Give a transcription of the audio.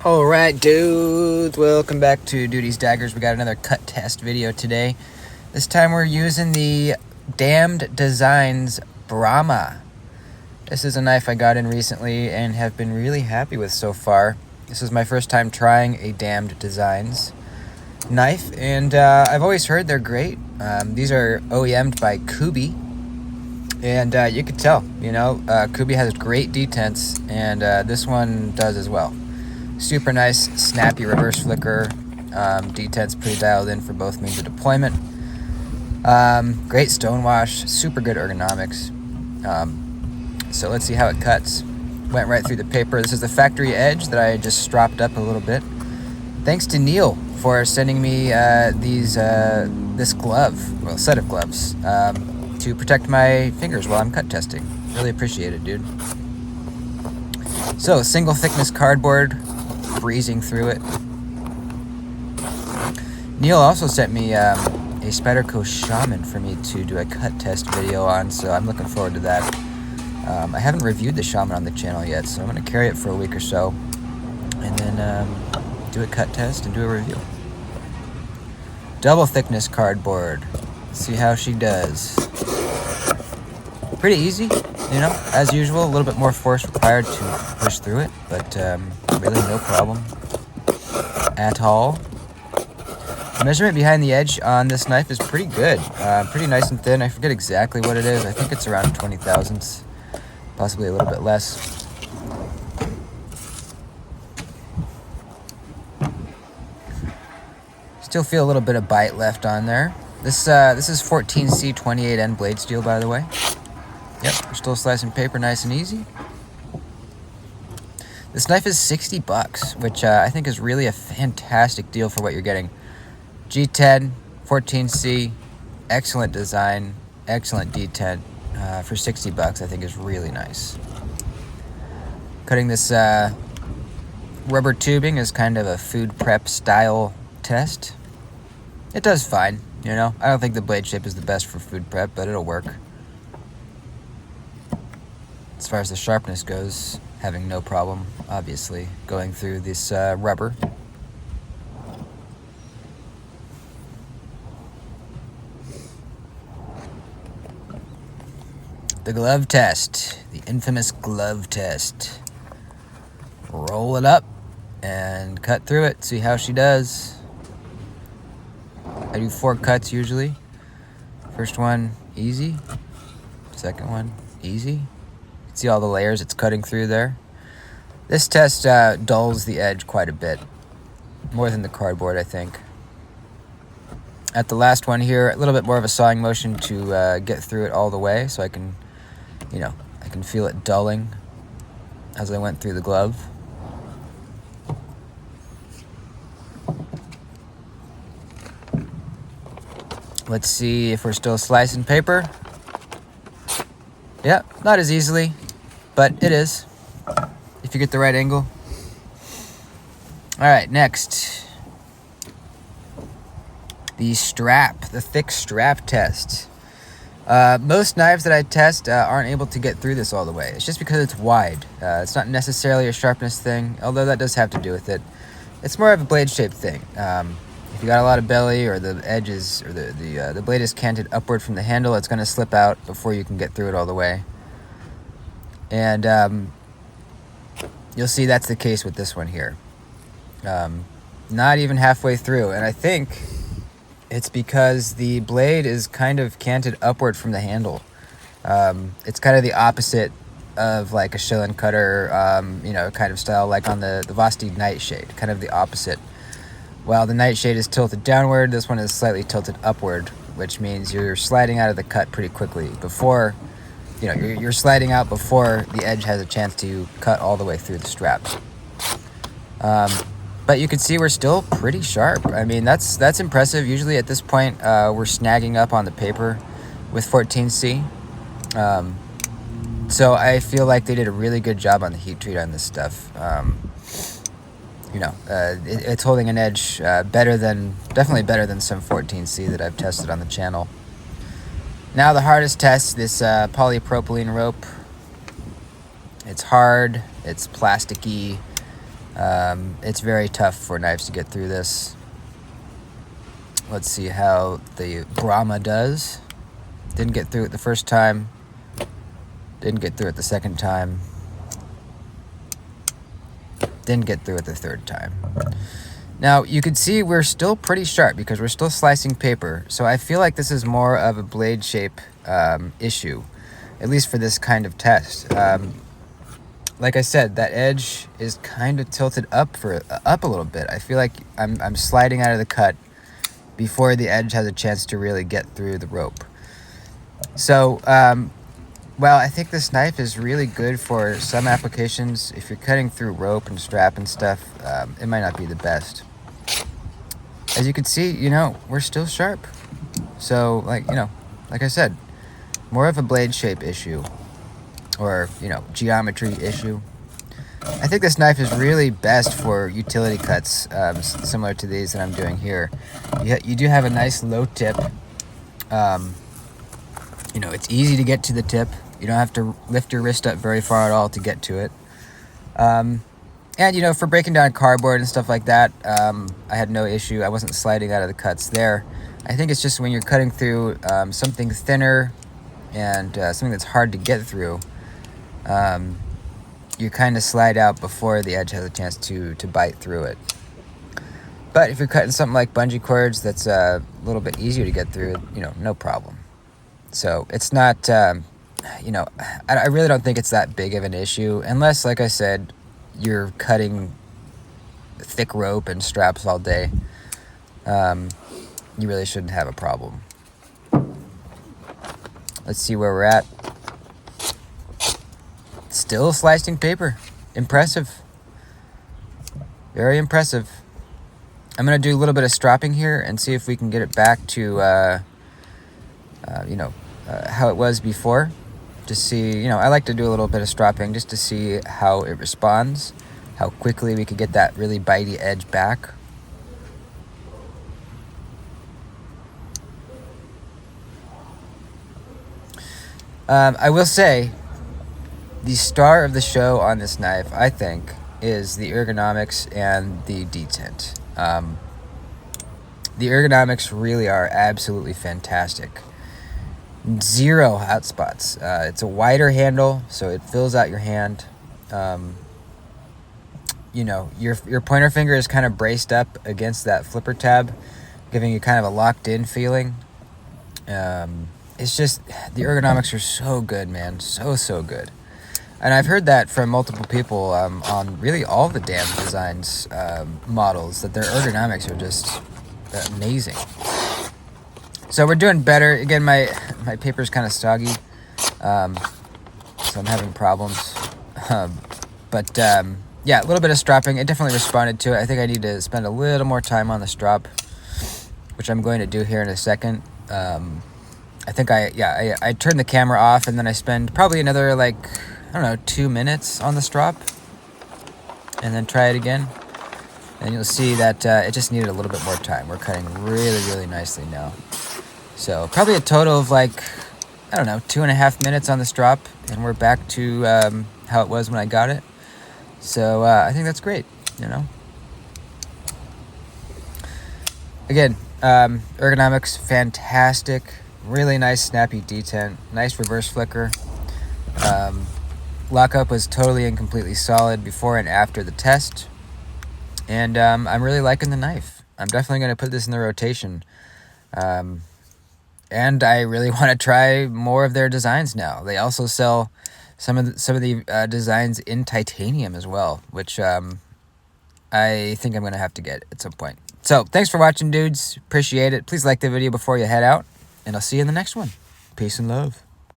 Alright dudes, welcome back to Duty's Daggers. We got another cut test video today. This time we're using the Damned Designs Brahma. This is a knife I got in recently and have been really happy with so far. This is my first time trying a Damned Designs knife, and I've always heard they're great. These are OEM'd by Kubi, and you can tell, Kubi has great detents, and this one does as well. Super nice, snappy reverse flicker. Detent's pretty dialed in for both means of deployment. Great stonewash, super good ergonomics. So let's see how it cuts. Went right through the paper. This is the factory edge that I just stropped up a little bit. Thanks to Neil for sending me this glove, well, set of gloves, to protect my fingers while I'm cut testing. Really appreciate it, dude. So, single thickness cardboard, breezing through it. Neil also sent me a Spyderco Shaman for me to do a cut test video on, so I'm looking forward to that. I haven't reviewed the Shaman on the channel yet, so I'm going to carry it for a week or so, and then do a cut test and do a review. Double thickness cardboard. Let's see how she does. Pretty easy, as usual. A little bit more force required to push through it, but really no problem at all. The measurement behind the edge on this knife is pretty good. Pretty nice and thin. I forget exactly what it is. I think it's around 20 thousandths, possibly a little bit less. Still feel a little bit of bite left on there. This is 14C 28N blade steel, by the way. Yep, we're still slicing paper nice and easy. This knife is $60, which I think is really a fantastic deal for what you're getting. G10, 14C, excellent design, excellent detent. For $60, I think is really nice. Cutting this rubber tubing is kind of a food prep style test. It does fine, I don't think the blade shape is the best for food prep, but it'll work. As far as the sharpness goes, having no problem, obviously, going through this rubber. The glove test, the infamous glove test. Roll it up and cut through it, see how she does. I do 4 cuts usually. First one, easy. Second one, easy. See all the layers it's cutting through there. This test dulls the edge quite a bit, more than the cardboard, I think. At the last one here, a little bit more of a sawing motion to get through it all the way, so I can, I can feel it dulling as I went through the glove. Let's see if we're still slicing paper. Yeah, not as easily, but it is, if you get the right angle. All right, next. The thick strap test. Most knives that I test aren't able to get through this all the way. It's just because it's wide. It's not necessarily a sharpness thing, although that does have to do with it. It's more of a blade shape thing. If you got a lot of belly, or the edges, or the blade is canted upward from the handle, it's going to slip out before you can get through it all the way. And you'll see that's the case with this one here. Not even halfway through, and I think it's because the blade is kind of canted upward from the handle. It's kind of the opposite of like a Schillen cutter, kind of style, like on the Vosti Nightshade, kind of the opposite. While the Nightshade is tilted downward, this one is slightly tilted upward, which means you're sliding out of the cut pretty quickly before, you're sliding out before the edge has a chance to cut all the way through the strap. But you can see we're still pretty sharp. I mean, that's impressive. Usually at this point, we're snagging up on the paper with 14C. So I feel like they did a really good job on the heat treat on this stuff. It's holding an edge definitely better than some 14C that I've tested on the channel. Now the hardest test, this polypropylene rope. It's hard, it's plasticky, It's very tough for knives to get through this. Let's see how the Brahma does. Didn't get through it the first time. Didn't get through it the second time. Didn't get through it the third time. Now, you can see we're still pretty sharp because we're still slicing paper. So I feel like this is more of a blade shape issue, at least for this kind of test. Like I said, that edge is kind of tilted up a little bit. I feel like I'm sliding out of the cut before the edge has a chance to really get through the rope. So, well, I think this knife is really good for some applications. If you're cutting through rope and strap and stuff, it might not be the best. As you can see, you know, we're still sharp. So, like I said, more of a blade shape issue or, geometry issue. I think this knife is really best for utility cuts, similar to these that I'm doing here. You do have a nice low tip. It's easy to get to the tip. You don't have to lift your wrist up very far at all to get to it. And, for breaking down cardboard and stuff like that, I had no issue. I wasn't sliding out of the cuts there. I think it's just when you're cutting through something thinner and something that's hard to get through, you kind of slide out before the edge has a chance to bite through it. But if you're cutting something like bungee cords that's a little bit easier to get through, no problem. So it's not, I really don't think it's that big of an issue, unless, like I said, you're cutting thick rope and straps all day. You really shouldn't have a problem. Let's see where we're at. Still slicing paper. Impressive. Very impressive. I'm going to do a little bit of stropping here and see if we can get it back to, how it was before. To see, I like to do a little bit of stropping just to see how it responds, how quickly we could get that really bitey edge back. I will say, the star of the show on this knife, I think, is the ergonomics and the detent. The ergonomics really are absolutely fantastic. Zero hot spots. It's a wider handle, so it fills out your hand. Your pointer finger is kind of braced up against that flipper tab, giving you kind of a locked-in feeling. It's just, the ergonomics are so good, man. So good. And I've heard that from multiple people on really all the Damn Designs models, that their ergonomics are just amazing. So we're doing better. Again, my paper's kind of soggy, so I'm having problems. Yeah, a little bit of stropping. It definitely responded to it. I think I need to spend a little more time on the strop, which I'm going to do here in a second. I think I turned the camera off, and then I spend probably another, 2 minutes on the strop, and then try it again. And you'll see that it just needed a little bit more time. We're cutting really nicely now. So probably a total of 2.5 minutes on the strop, and we're back to how it was when I got it. So I think that's great, Again, ergonomics, fantastic. Really nice snappy detent. Nice reverse flicker. Lockup was totally and completely solid before and after the test. And I'm really liking the knife. I'm definitely going to put this in the rotation. And I really want to try more of their designs now. They also sell some of the designs in titanium as well, which I think I'm going to have to get at some point. So thanks for watching, dudes. Appreciate it. Please like the video before you head out, and I'll see you in the next one. Peace and love.